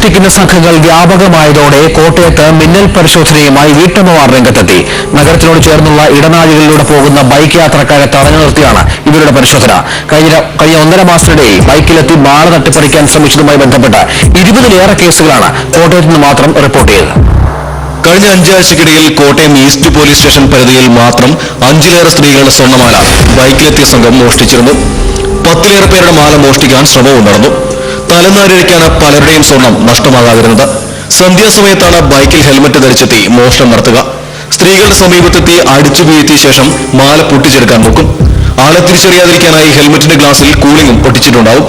മോഷ്ടിക്കുന്ന സംഘങ്ങൾ വ്യാപകമായതോടെ കോട്ടയത്ത് മിന്നൽ പരിശോധനയുമായി വീട്ടമ്മമാർ രംഗത്തെത്തി. നഗരത്തിനോട് ചേർന്നുള്ള ഇടനാഴികളിലൂടെ പോകുന്ന ബൈക്ക് യാത്രക്കാരെ തടഞ്ഞു നിർത്തിയാണ് ഇവരുടെ പരിശോധന. കഴിഞ്ഞ 1.5 മാസത്തിനിടെ ബൈക്കിലെത്തി മാല തട്ടിപ്പറിക്കാൻ ശ്രമിച്ചതുമായി ബന്ധപ്പെട്ട് 20-ലേറെ കേസുകളാണ് കോട്ടയത്ത് നിന്ന് മാത്രം റിപ്പോർട്ട് ചെയ്തത്. കഴിഞ്ഞ 5 ആഴ്ചക്കിടയിൽ കോട്ടയം ഈസ്റ്റ് പോലീസ് സ്റ്റേഷൻ പരിധിയിൽ മാത്രം 5-ലേറെ സ്ത്രീകളുടെ സ്വർണ്ണമാല ബൈക്കിലെത്തിയ സംഘം മോഷ്ടിച്ചിരുന്നു. 10-ലേറെ പേരുടെ മാല മോഷ്ടിക്കാൻ ശ്രമവും നടന്നു. തലനാരിഴയ്ക്കാണ് പലരുടെയും സ്വർണം നഷ്ടമാകാതിരുന്നത്. സന്ധ്യാസമയത്താണ് ബൈക്കിൽ ഹെൽമറ്റ് ധരിച്ചെത്തി മോഷണം നടത്തുക. സ്ത്രീകളുടെ സമീപത്തെത്തി അടിച്ചു വീഴ്ത്തിയ ശേഷം മാല പൊട്ടിച്ചെടുക്കാൻ നോക്കും. ആളെ തിരിച്ചറിയാതിരിക്കാനായി ഹെൽമറ്റിന്റെ ഗ്ലാസിൽ കൂളിംഗും പൊട്ടിച്ചിട്ടുണ്ടാവും.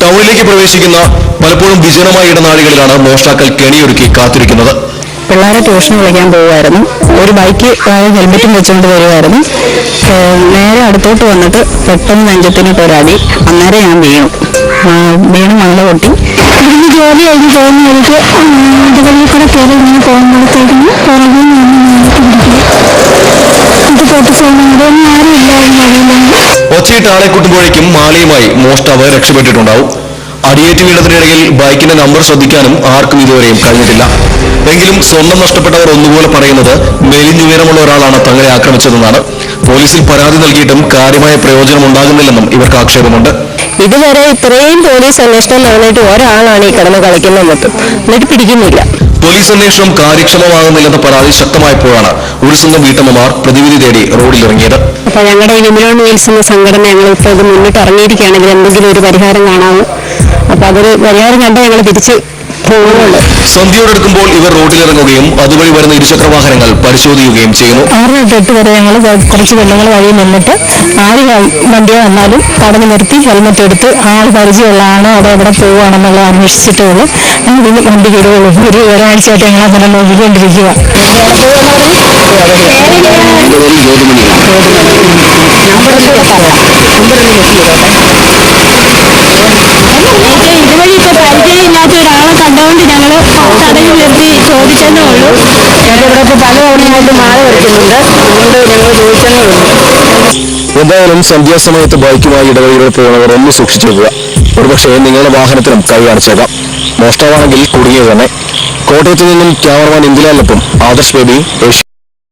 ടൗണിലേക്ക് പ്രവേശിക്കുന്ന പലപ്പോഴും വിജനമായ ഇടനാഴികളിലാണ് മോഷ്ടാക്കൾ കെണിയൊരുക്കി കാത്തിരിക്കുന്നത്. പിള്ളേരെ ട്യൂഷൻ വിളിക്കാൻ പോകുമായിരുന്നു. ഒരു ബൈക്ക് ഹെൽമെറ്റും വെച്ചുകൊണ്ട് വരുമായിരുന്നു. നേരെ അടുത്തോട്ട് വന്നിട്ട് പെട്ടെന്ന് നെഞ്ചത്തിനിട്ട് ഒരടി. അന്നേരം ഞാൻ വീണു മണ്ട പൊട്ടി. ഇവിടുന്ന് ജോലി കഴിഞ്ഞ് പോകുന്ന എനിക്ക് ഇതുവഴി കൂടെ കയറി ഇങ്ങനെ പോകുമ്പോഴത്തേക്കിന് പുറകിൽ ഇത് പൊട്ടിച്ചോണ്ടൊന്നും ആരും ഇല്ലായിരുന്നു. ഒച്ചയിട്ട് ആളെ കൂട്ടുമ്പോഴേക്കും മാലയുമായി മോഷ്ടാവ് രക്ഷപ്പെട്ടിട്ടുണ്ടാവും. അടിയേറ്റ് വീണതിനിടയിൽ ബൈക്കിന്റെ നമ്പർ ശ്രദ്ധിക്കാനും ആർക്കും ഇതുവരെയും കഴിഞ്ഞിട്ടില്ല. എങ്കിലും സ്വർണം നഷ്ടപ്പെട്ടവർ ഒന്നുപോലെ പറയുന്നത് മെലിഞ്ഞുയരമുള്ള ഒരാളാണ് തങ്ങളെ ആക്രമിച്ചതെന്നാണ്. പോലീസിൽ പരാതി നൽകിയിട്ടും കാര്യമായ പ്രയോജനം ഉണ്ടാകുന്നില്ലെന്നും ഇവർക്ക് ആക്ഷേപമുണ്ട്. ഇതുവരെ ഇത്രയും പോലീസ് അന്വേഷണം നടന്നിട്ട് ഒരാളാണ് ഈ കിടന്ന് കളിക്കുന്നത് മൊത്തം, എന്നിട്ട് പിടിക്കുന്നില്ല. പോലീസ് അന്വേഷണം കാര്യക്ഷമമാകുന്നില്ലെന്ന പരാതി ശക്തമായപ്പോഴാണ് ഒരു സംഘം വീട്ടമ്മമാർ പ്രതിവിധി തേടി റോഡിലിറങ്ങിയത്. അപ്പൊ ഞങ്ങളുടെ ഈ വിമിലോൺ വീൽസ് എന്ന സംഘടന ഞങ്ങൾ ഇപ്പോൾ ഇത് മുന്നിട്ട് ഇറങ്ങിയിരിക്കുകയാണെങ്കിൽ എന്തെങ്കിലും ഒരു പരിഹാരം കാണാമോ? അപ്പൊ അതൊരു പരിഹാരം കണ്ട് ഞങ്ങൾ തിരിച്ച് പോകുന്നുണ്ട്. സന്ധ്യയോടെടുക്കുമ്പോൾ ഇവർ റോഡിലിറങ്ങുകയും അതുവഴി വരുന്ന ഇരുചക്ര വാഹനങ്ങൾ പരിശോധിക്കുകയും ചെയ്യുന്നു. 6 to 8 വരെ ഞങ്ങൾ കുറച്ച് പെണ്ണുങ്ങൾ വഴി നിന്നിട്ട് ആര് വണ്ടിയോ വന്നാലും തടഞ്ഞു നിർത്തി ഹെൽമെറ്റ് എടുത്ത് ആൾ പരിചയമുള്ളതാണോ അതോ എവിടെ പോവുകയാണെന്നുള്ളത് അന്വേഷിച്ചിട്ടേ ഉള്ളൂ ഞങ്ങൾ വണ്ടി കയറുകയുള്ളൂ. ഒരു ഒരാഴ്ചയായിട്ട് ഞങ്ങൾ അങ്ങനെ നോക്കിക്കൊണ്ടിരിക്കുക. ഇതുവഴി ഇപ്പൊ പരിചയമില്ലാത്ത ഒരാളെ കണ്ടുകൊണ്ട് ഞങ്ങൾ തടഞ്ഞു നിർത്തി ചോദിച്ചെന്നേ ഉള്ളൂ. ഇവിടെ ഇപ്പോൾ പല തവണയായിട്ട് മാല വയ്ക്കുന്നുണ്ട്, അതുകൊണ്ട് ഞങ്ങൾ ചോദിച്ചെന്നേ ഉള്ളൂ. എന്തായാലും സന്ധ്യാസമയത്ത് ബൈക്കുമായി ഇടവഴികളിൽ പോകുന്നവർ ഒന്ന് സൂക്ഷിച്ചെടുക്കുക. ഒരുപക്ഷെ നിങ്ങളുടെ വാഹനത്തിനും കൈ കാണിച്ചേക്കാം. മോഷ്ടാവാണെങ്കിൽ കുടുങ്ങിയത് തന്നെ. കോട്ടയത്ത് നിന്നും ക്യാമറമാൻ ഇന്ദിലാലിനൊപ്പം ആദർശ് ബേബി, ഏഷ്യ.